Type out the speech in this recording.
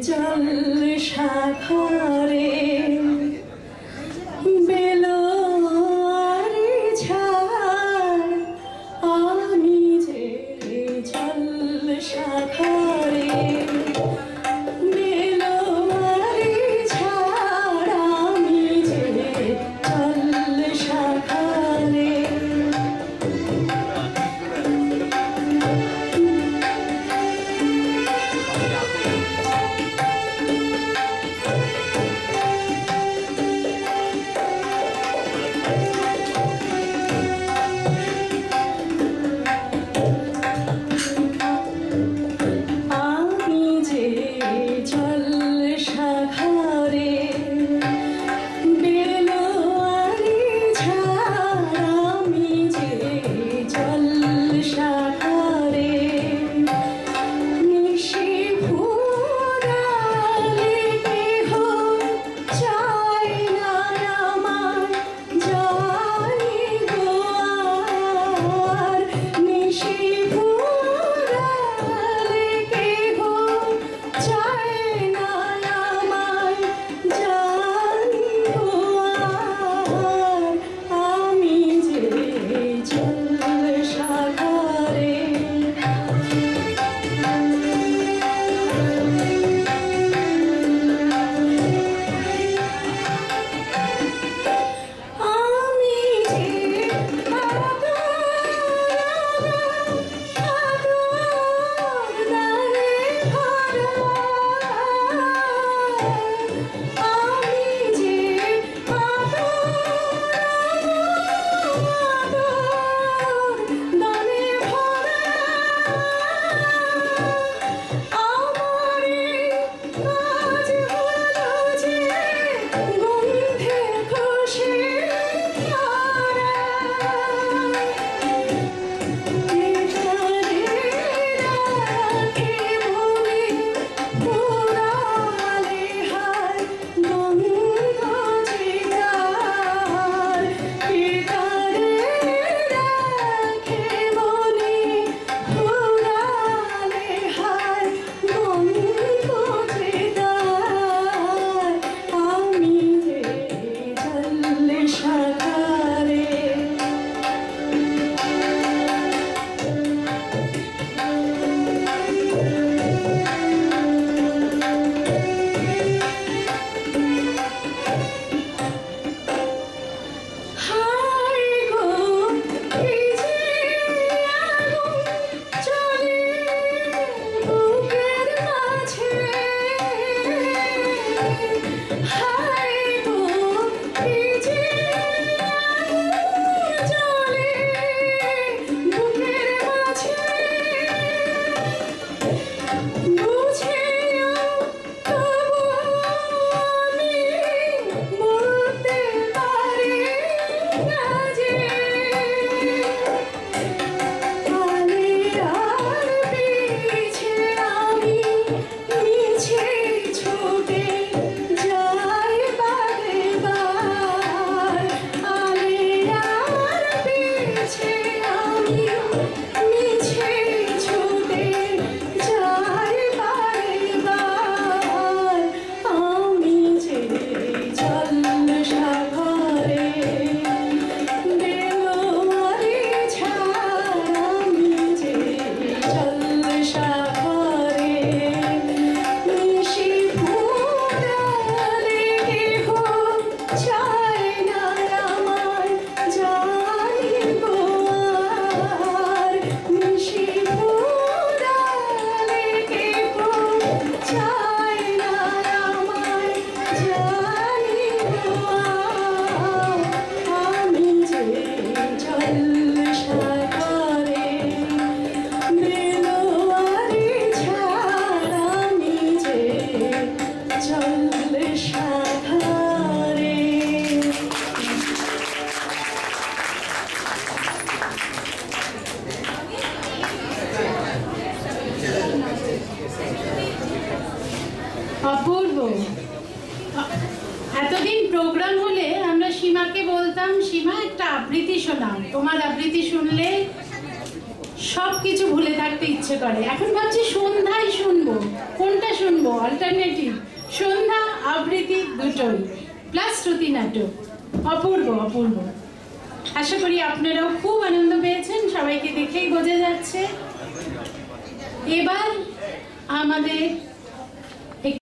জল সাগরে বেলোয়ারি ঝাড় আমি যে জল সাগরে বেলোয়ারি ঝাড় আমি যে জল সাগরে অপূর্ব। এতদিন প্রোগ্রাম হলে আমরা সীমাকে বলতাম, সীমা একটা আবৃত্তি শোনাও, তোমার আবৃত্তি শুনলে সবকিছু ভুলে থাকতে ইচ্ছে করে। এখন ভাবছি সন্ধ্যায় শুনবো, কোনটা শুনবো? অল্টারনেটিভ, সন্ধ্যা আবৃত্তি দুটোই, প্লাস শ্রুতি নাটক। অপূর্ব অপূর্ব। আশা করি আপনারাও খুব আনন্দ পেয়েছেন, সবাইকে দেখেই বোঝা যাচ্ছে। এবার আমাদের